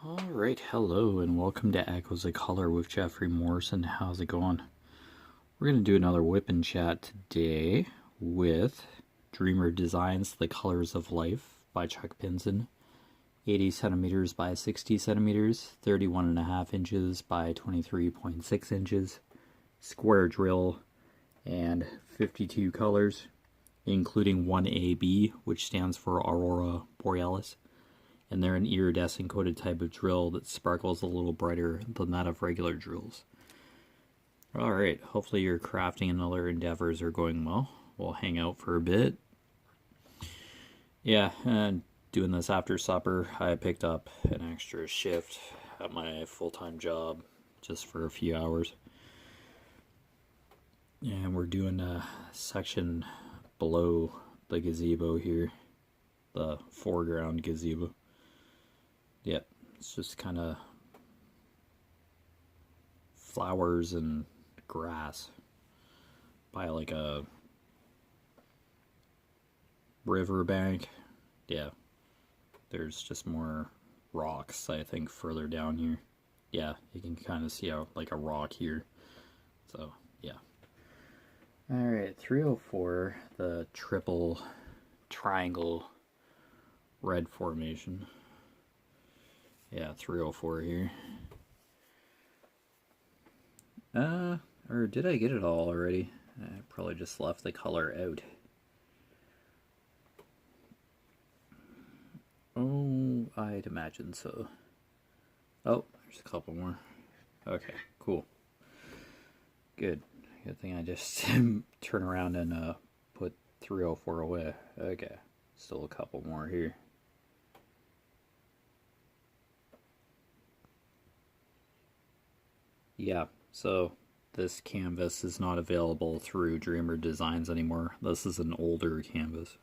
Alright, hello and welcome to Echoes of Color with Jefferey Morrison. How's it going? We're going to do another WIP Chat today with Dreamer Designs The Colors of Life by Chuck Pinson. 80 centimeters by 60 centimeters, 31.5 inches by 23.6 inches, square drill, and 52 colors, including one AB, which stands for Aurora Borealis. And they're an iridescent coated type of drill that sparkles a little brighter than that of regular drills. Alright, hopefully your crafting and other endeavors are going well. We'll hang out for a bit. Yeah, and doing this after supper, I picked up an extra shift at my full-time job just for a few hours. And we're doing a section below the gazebo here, the foreground gazebo. Yep, it's just kind of flowers and grass by like a riverbank. Yeah, there's just more rocks, I think, further down here. Yeah, you can kind of see like a rock here. So, yeah. Alright, 304, the triple triangle red formation. Yeah, 304 here. Or did I get it all already? I probably just left the color out. Oh, I'd imagine so. Oh, there's a couple more. Okay, cool. Good. Good thing I just turn around and put 304 away. Okay, still a couple more here. Yeah, so this canvas is not available through Dreamer Designs anymore. This is an older canvas.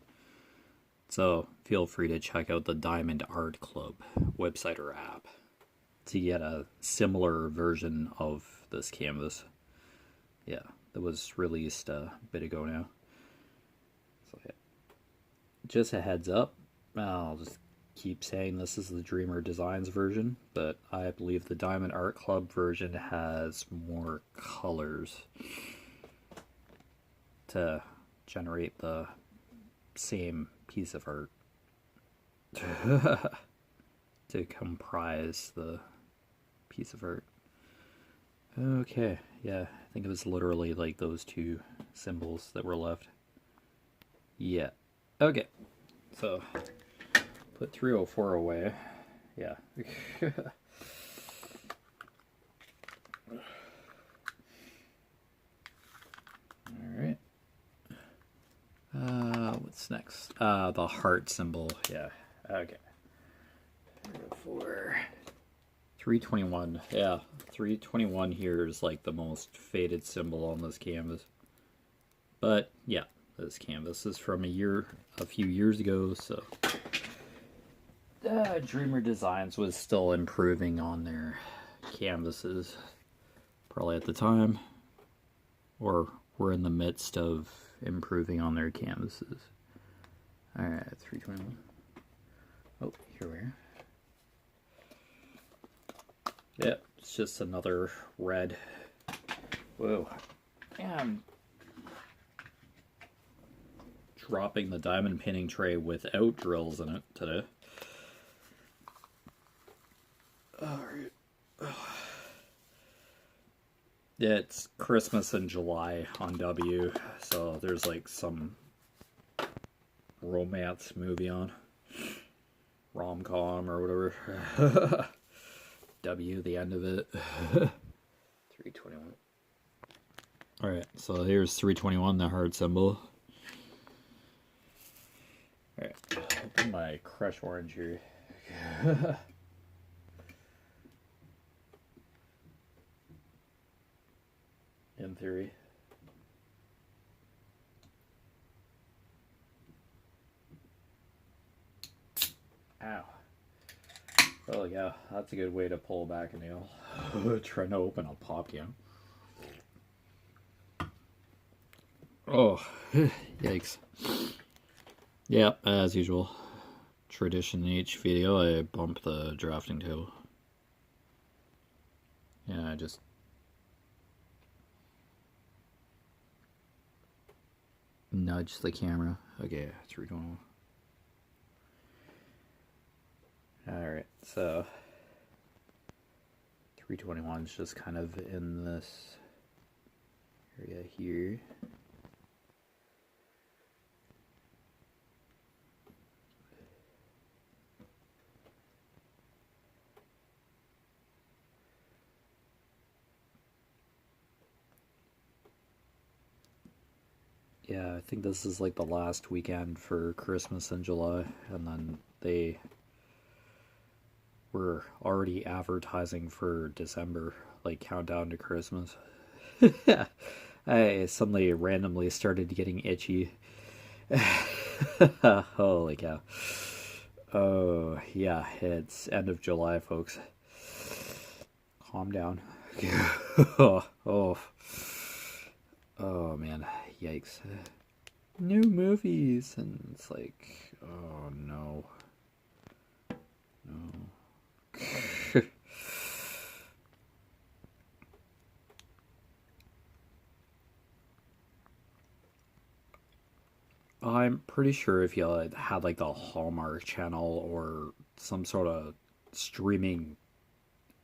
So feel free to check out the Diamond Art Club website or app to get a similar version of this canvas. Yeah, that was released a bit ago now. So yeah, just a heads up, I'll just keep saying this is the Dreamer Designs version, but I believe the Diamond Art Club version has more colors to generate the same piece of art to comprise the piece of art. Okay, yeah, I think it was literally like those two symbols that were left. Yeah, okay, so put 304 away. Yeah. Alright. What's next? The heart symbol. Yeah. Okay. 304. 321. Yeah. 321 here is like the most faded symbol on this canvas. But yeah, this canvas is from a few years ago, so Dreamer Designs was still improving on their canvases, probably at the time, or we're in the midst of improving on their canvases. Alright, 321. Oh, here we are. Yep, it's just another red. Whoa. Yeah, I'm dropping the diamond painting tray without drills in it today. Alright. Yeah, it's Christmas in July on W, so there's like some romance movie on. Rom-com or whatever. W, the end of it. 321. Alright, so here's 321, the heart symbol. Alright, open my crush orange here. In theory. Ow. Oh yeah, that's a good way to pull back a nail. Trying to open a pop can. Oh, yikes. Yep, as usual. Tradition in each video, I bump the drafting table. and I just nudge the camera. Okay, 320. Alright, so 321 is just kind of in this area here. Yeah, I think this is like the last weekend for Christmas in July, and then they were already advertising for December, like countdown to Christmas. I suddenly randomly started getting itchy. Holy cow. Oh, yeah, it's end of July, folks. Calm down. oh, oh, man, yikes. New movies, and it's like, oh, no. No. I'm pretty sure if you had like the Hallmark channel or some sort of streaming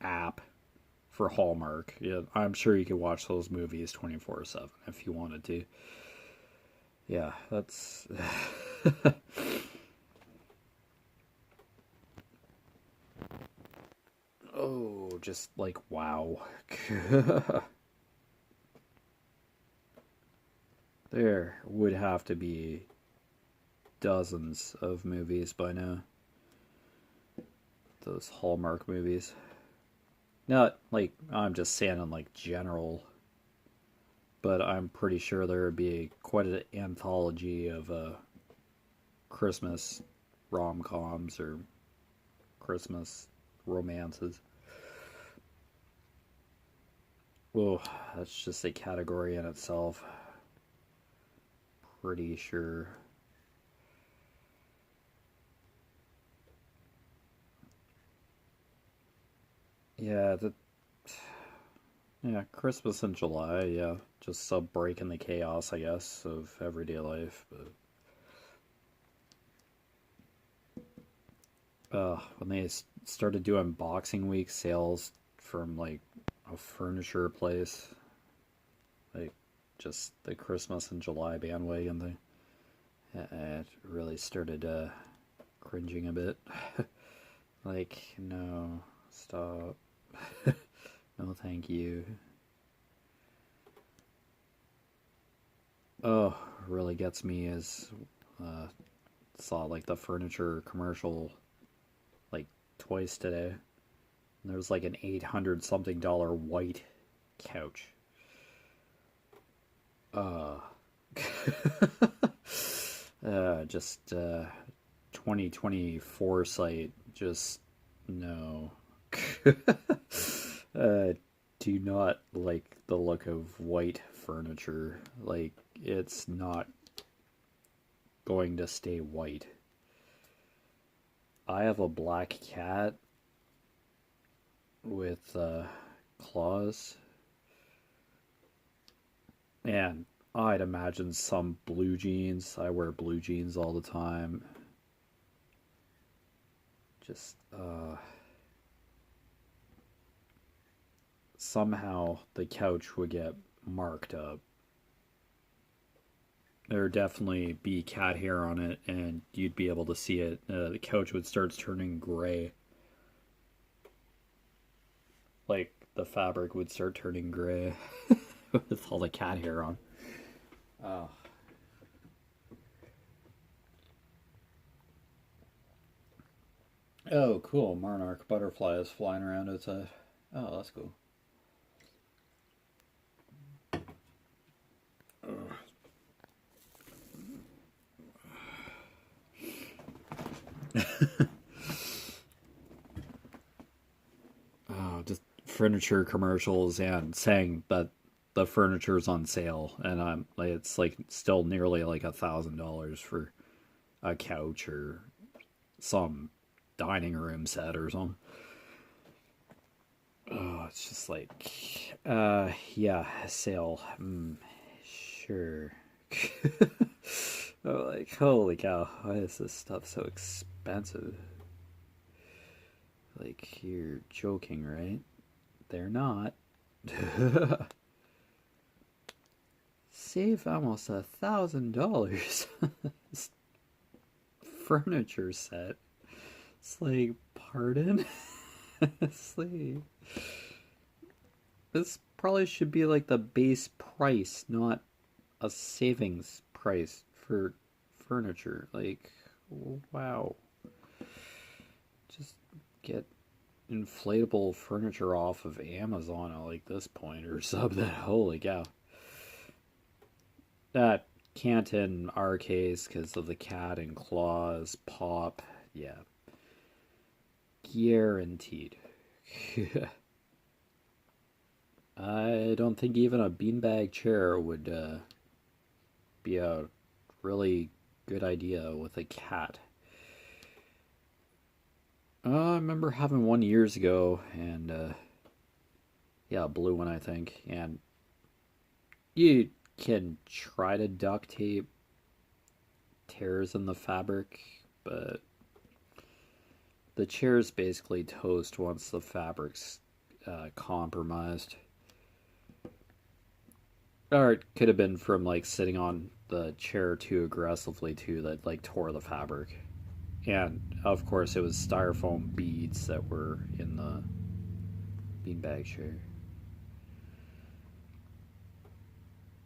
app for Hallmark, yeah, I'm sure you could watch those movies 24/7 if you wanted to. Yeah, that's oh, just like wow. There would have to be dozens of movies by now. Those Hallmark movies. Not like I'm just saying in like general, but I'm pretty sure there would be quite an anthology of Christmas rom-coms or Christmas romances. Oh, that's just a category in itself. Pretty sure. Yeah, yeah, Christmas in July, yeah. Just a break in the chaos, I guess, of everyday life. But when they started doing Boxing Week sales from like a furniture place, like just the Christmas in July bandwagon thing, it really started cringing a bit. Like, no, stop. No, thank you. Oh, really gets me is saw like the furniture commercial like twice today. And there was like an 800 something dollar white couch. Uh, just 2020 foresight. Just no. uh, do not like the look of white furniture. Like, it's not going to stay white. I have a black cat with claws, and I'd imagine some blue jeans. I wear blue jeans all the time. Just somehow the couch would get marked up. There'd definitely be cat hair on it, and you'd be able to see it. The couch would start turning gray. Like, the fabric would start turning gray with all the cat hair on. Oh. Oh, cool. Monarch butterfly is flying around outside. Oh, that's cool. Oh, just furniture commercials and saying that the furniture's on sale, and I'm like, it's like still nearly like $1,000 for a couch or some dining room set or something. Oh, it's just like, yeah, sale. Sure. Oh, like, holy cow, why is this stuff so expensive? Like, you're joking, right? They're not. Save almost $1,000. Furniture set. It's like, pardon? It's like, this probably should be like the base price, not a savings price for furniture. Like, wow. Just get inflatable furniture off of Amazon at like this point or something. Holy cow. That can't in our case because of the cat and claws pop. Yeah. Guaranteed. I don't think even a beanbag chair would be a really good idea with a cat. I remember having one years ago, and yeah, a blue one, I think. And you can try to duct tape tears in the fabric, but the chair's basically toast once the fabric's compromised. Or it could have been from like sitting on the chair too aggressively too that like tore the fabric. And of course, it was styrofoam beads that were in the beanbag chair.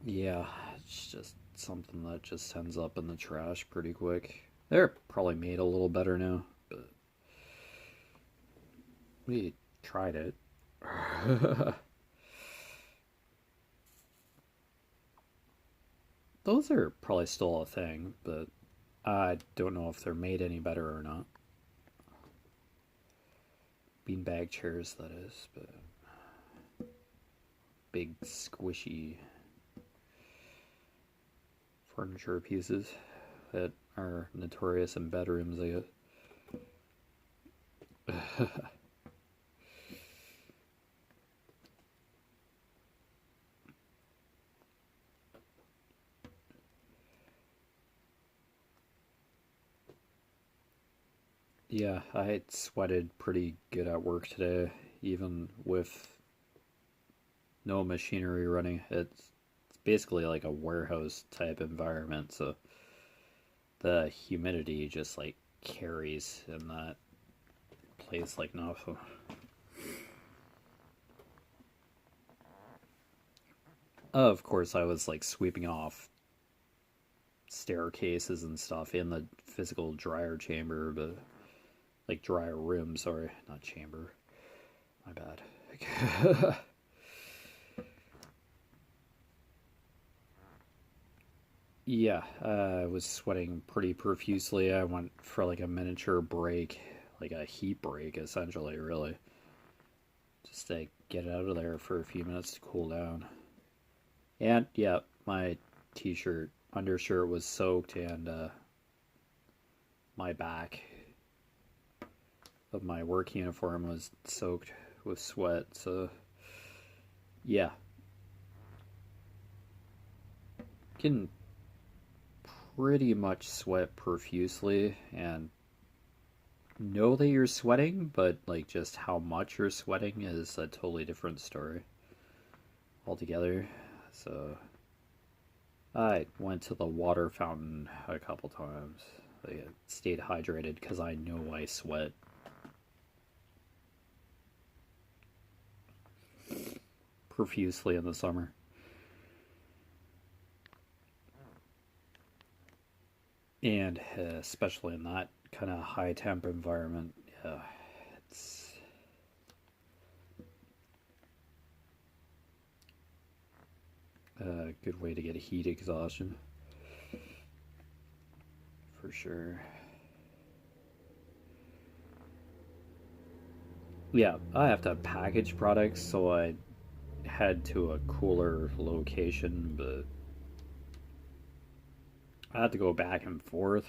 Yeah, it's just something that just ends up in the trash pretty quick. They're probably made a little better now, but we tried it. Those are probably still a thing, but I don't know if they're made any better or not. Beanbag chairs, that is, but big squishy furniture pieces that are notorious in bedrooms, I guess. Yeah, I sweated pretty good at work today, even with no machinery running. It's basically like a warehouse type environment, so the humidity just like carries in that place like nothing. Of course, I was like sweeping off staircases and stuff in the physical dryer chamber, but like dryer room, sorry, not chamber. My bad. Yeah, I was sweating pretty profusely. I went for like a miniature break, like a heat break, essentially, really. Just to get out of there for a few minutes to cool down. And yeah, my t shirt, undershirt was soaked, and my back of my work uniform was soaked with sweat. So, yeah, can pretty much sweat profusely and know that you're sweating, but like just how much you're sweating is a totally different story altogether. So I went to the water fountain a couple times. I stayed hydrated because I know I sweat profusely in the summer. And especially in that kind of high temp environment, yeah, it's a good way to get heat exhaustion for sure. Yeah, I have to package products, so I head to a cooler location, but I had to go back and forth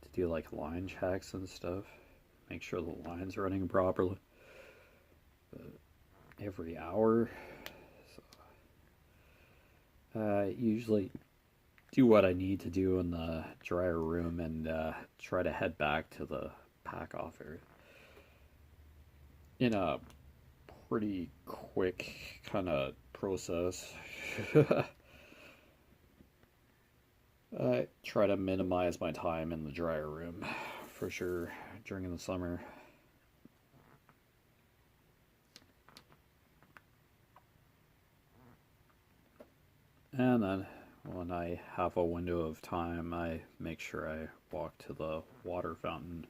to do like line checks and stuff, make sure the line's running properly. every hour. So, usually do what I need to do in the dryer room and try to head back to the pack off area in a pretty quick kind of process. I try to minimize my time in the dryer room for sure during the summer. And then when I have a window of time, I make sure I walk to the water fountain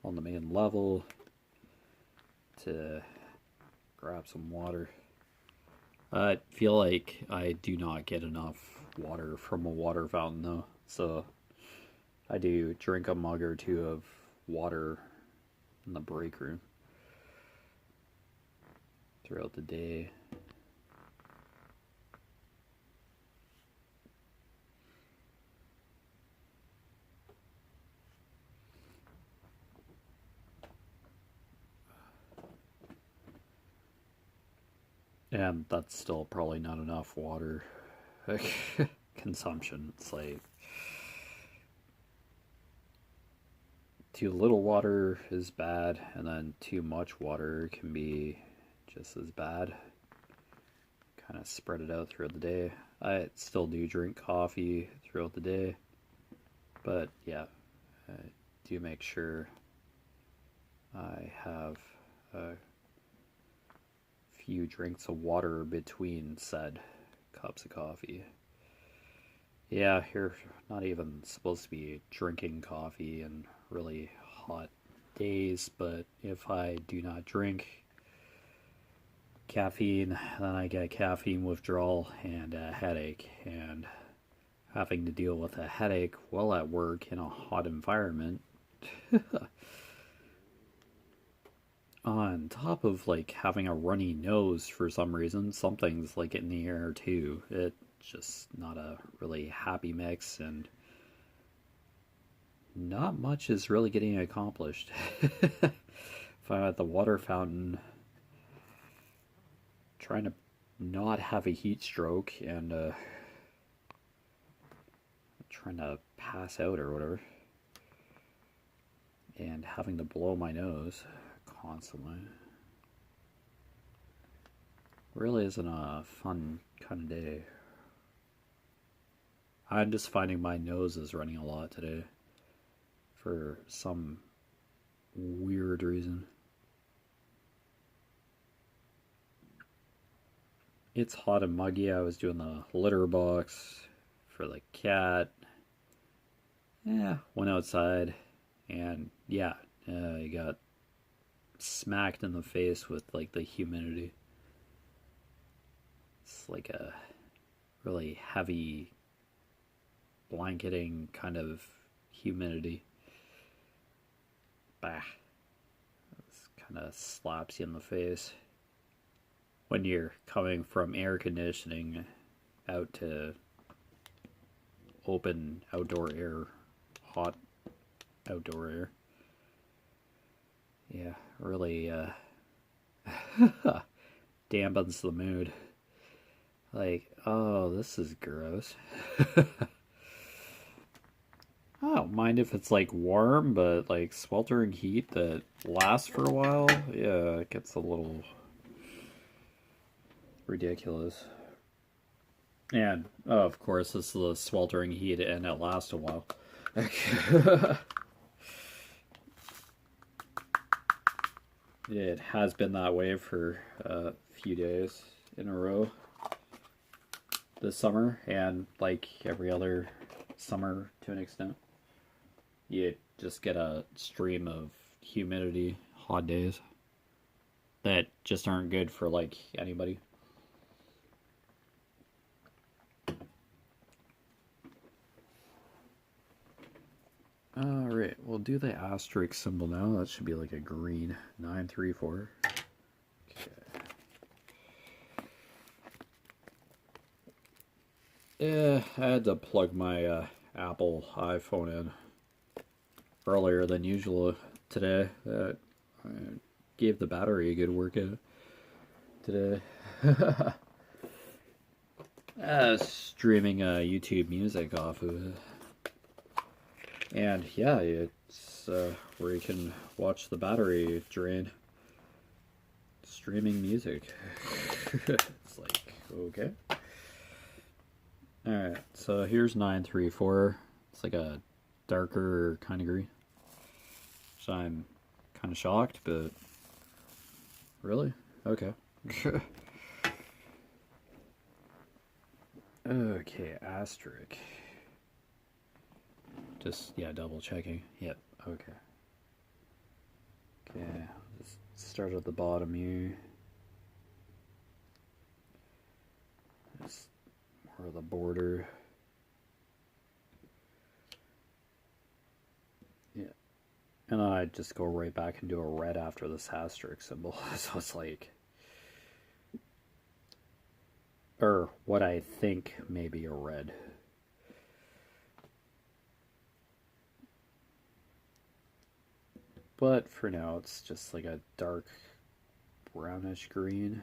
on the main level to grab some water. I feel like I do not get enough water from a water fountain though, so I do drink a mug or two of water in the break room throughout the day. And that's still probably not enough water consumption. It's like too little water is bad, and then too much water can be just as bad. Kind of spread it out throughout the day. I still do drink coffee throughout the day, but yeah, I do make sure I have a few drinks of water between said cups of coffee. Yeah, you're not even supposed to be drinking coffee in really hot days, but if I do not drink caffeine, then I get caffeine withdrawal and a headache, and having to deal with a headache while at work in a hot environment on top of like having a runny nose for some reason, something's like in the air too. It's just not a really happy mix, and not much is really getting accomplished. If I'm at the water fountain trying to not have a heat stroke and trying to pass out or whatever, and having to blow my nose constantly, really isn't a fun kind of day. I'm just finding my nose is running a lot today for some weird reason. It's hot and muggy. I was doing the litter box for the cat. Yeah, went outside, and yeah, I got smacked in the face with like the humidity. It's like a really heavy blanketing kind of humidity. Bah. It kind of slaps you in the face when you're coming from air conditioning out to open outdoor air, hot outdoor air. Yeah, really dampens the mood. Like, oh, this is gross. I don't mind if it's like warm, but like sweltering heat that lasts for a while, yeah, it gets a little ridiculous. And of course, this is the sweltering heat and it lasts a while. It has been that way for a few days in a row this summer, and like every other summer to an extent. You just get a stream of humidity, hot days that just aren't good for like anybody. Alright, we'll do the asterisk symbol now. That should be like a green 934. Okay. Yeah, I had to plug my Apple iPhone in earlier than usual today. I gave the battery a good workout today. Streaming YouTube music off of it. And yeah, it's where you can watch the battery drain. Streaming music. It's like, okay. Alright, so here's 934. It's like a darker kind of green. So I'm kind of shocked, but really? Okay. Okay, asterisk. Just, yeah, double checking. Yep, okay. Okay, just start at the bottom here. Just more of the border. Yeah. And then I just go right back and do a red after this asterisk symbol. So it's like, or what I think may be a red. But for now, it's just like a dark brownish green.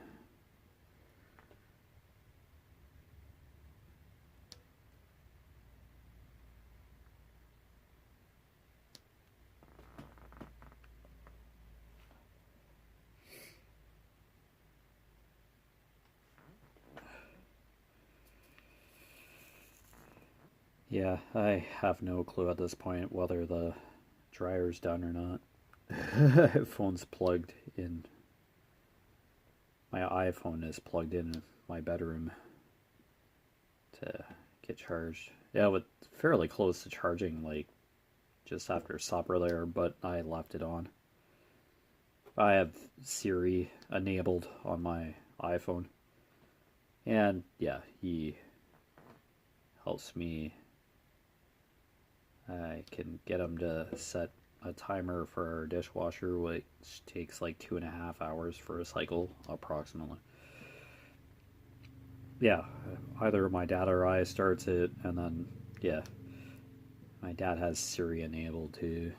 Yeah, I have no clue at this point whether the dryer's done or not. Phone's plugged in. My iPhone is plugged in my bedroom to get charged. Yeah, with fairly close to charging, like just after supper there, but I left it on. I have Siri enabled on my iPhone. And yeah, he helps me. I can get him to set a timer for our dishwasher, which takes like 2.5 hours for a cycle, approximately. Yeah, either my dad or I starts it, and then, yeah, my dad has Siri enabled too.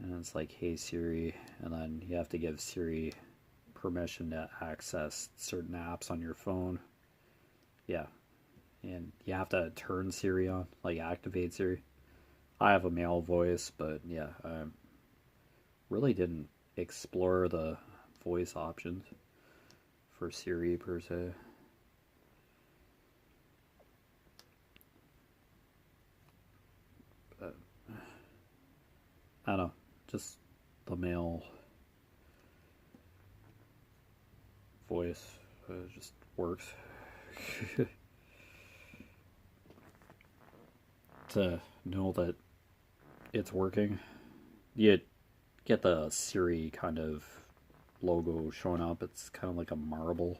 And it's like, hey Siri, and then you have to give Siri permission to access certain apps on your phone. Yeah, and you have to turn Siri on, like activate Siri. I have a male voice, but yeah, I really didn't explore the voice options for Siri per se. But I don't know, just the male voice just works. To know that it's working, you get the Siri kind of logo showing up. It's kind of like a marble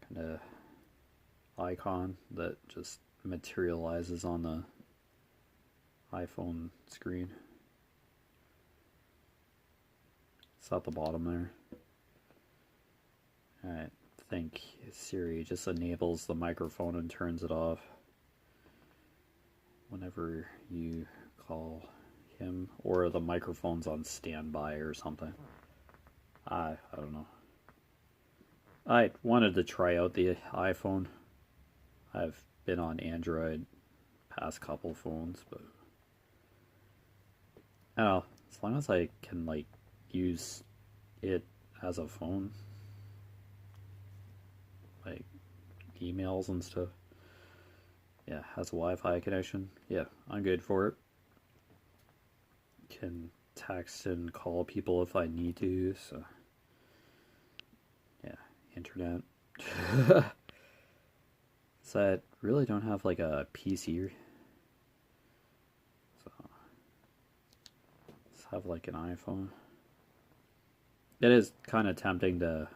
kind of icon that just materializes on the iPhone screen. It's at the bottom there. Alright, I think Siri just enables the microphone and turns it off whenever you call him, or the microphone's on standby or something. I don't know. I wanted to try out the iPhone. I've been on Android past couple phones, but I don't know, as long as I can like use it as a phone, like emails and stuff. Yeah, has a Wi-Fi connection. Yeah, I'm good for it. Can text and call people if I need to, so yeah, internet. So I really don't have like a PC, so let's have like an iPhone. It is kind of tempting to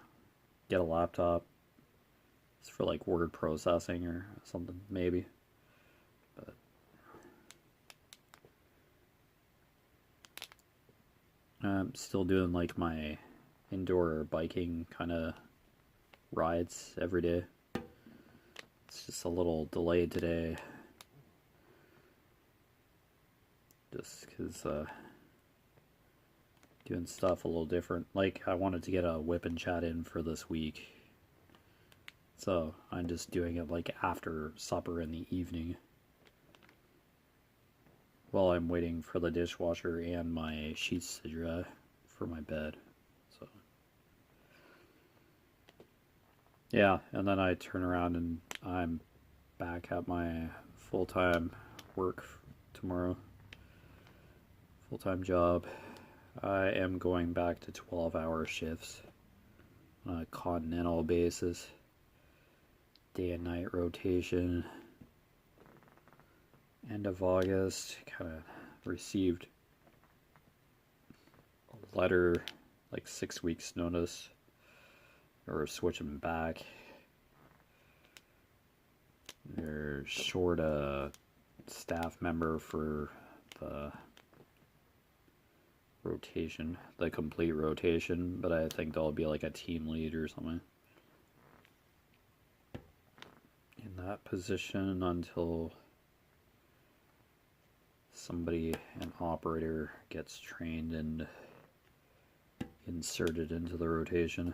get a laptop. It's for like word processing or something, maybe. But I'm still doing like my indoor biking kind of rides every day. It's just a little delayed today, just because doing stuff a little different. Like, I wanted to get a WIP Chat in for this week. So, I'm just doing it like after supper in the evening. While I'm waiting for the dishwasher and my sheets to dry for my bed. So, yeah, and then I turn around and I'm back at my full-time work tomorrow. Full-time job. I am going back to 12-hour shifts on a continental basis. Day and night rotation. End of August, kind of received a letter, like 6 weeks notice, or switching back. They're short a staff member for the rotation, the complete rotation, but I think there'll be like a team lead or something in that position until somebody, an operator, gets trained and inserted into the rotation.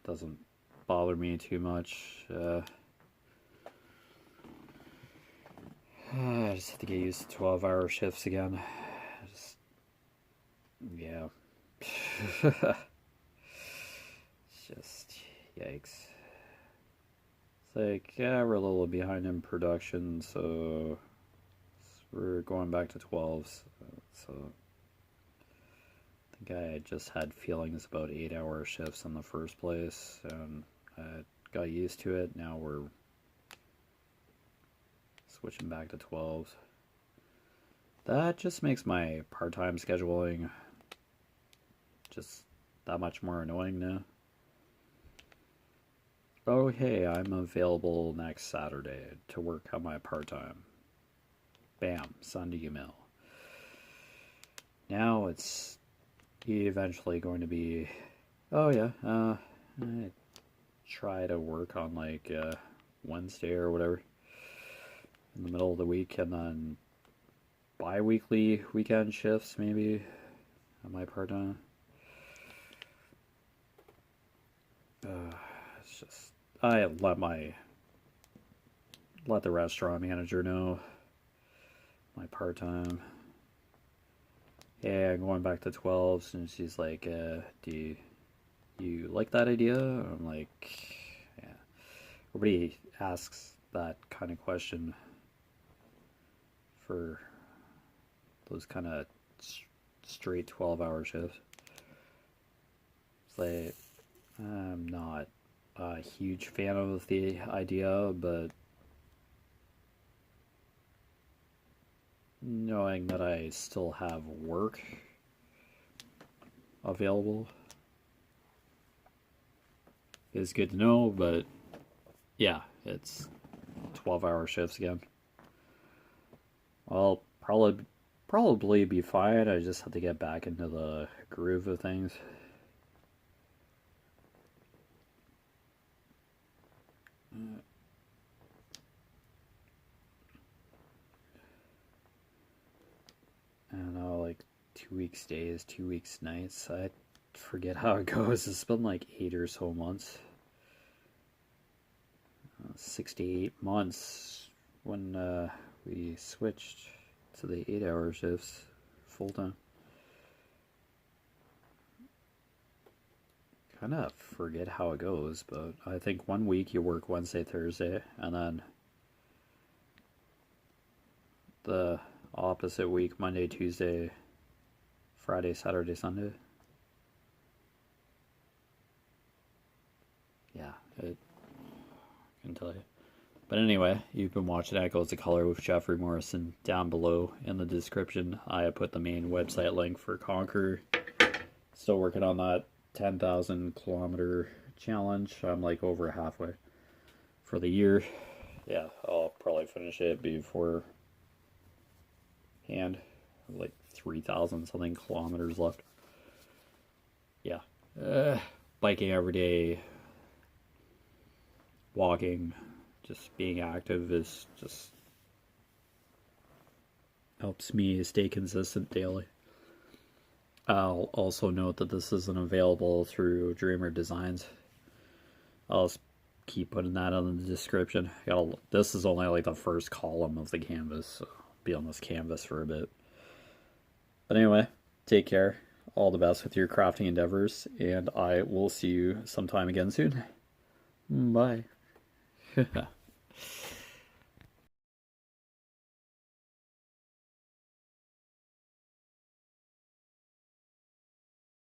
Doesn't bother me too much. I just have to get used to 12-hour shifts again. Yeah. Just yikes. It's like, yeah, we're a little behind in production, so we're going back to 12s. So I think I just had feelings about 8-hour shifts in the first place, and I got used to it. Now we're switching back to 12s. That just makes my part-time scheduling just that much more annoying now. Oh, hey, I'm available next Saturday to work on my part-time. Bam, send email. Now it's eventually going to be, oh yeah, I try to work on like Wednesday or whatever in the middle of the week, and then bi-weekly weekend shifts maybe on my part-time. It's just, I let the restaurant manager know my part-time. Yeah, I'm going back to 12s, and she's like, do you like that idea? I'm like, yeah. Everybody asks that kind of question for those kind of straight 12-hour shifts. It's like, I'm not a huge fan of the idea, but knowing that I still have work available is good to know. But yeah, it's 12-hour shifts again. I'll probably be fine. I just have to get back into the groove of things. I don't know, like 2 weeks days, 2 weeks nights. I forget how it goes. It's been like 8 or so months. 6 to 8 months when we switched to the 8-hour shifts full time. Kind of forget how it goes, but I think 1 week you work Wednesday, Thursday, and then the opposite week, Monday, Tuesday, Friday, Saturday, Sunday. Yeah, I can tell you. But anyway, you've been watching Echoes of Color with Jeffery Morrison. Down below in the description, I put the main website link for Conquer. Still working on that 10,000 kilometer challenge. I'm like over halfway for the year. Yeah, I'll probably finish it before hand. Like 3,000 something kilometers left. Yeah. Biking every day. Walking. Just being active is just helps me stay consistent daily. I'll also note that this isn't available through Dreamer Designs. I'll just keep putting that in the description. This is only like the first column of the canvas, so I'll be on this canvas for a bit. But anyway, take care. All the best with your crafting endeavors, and I will see you sometime again soon. Bye.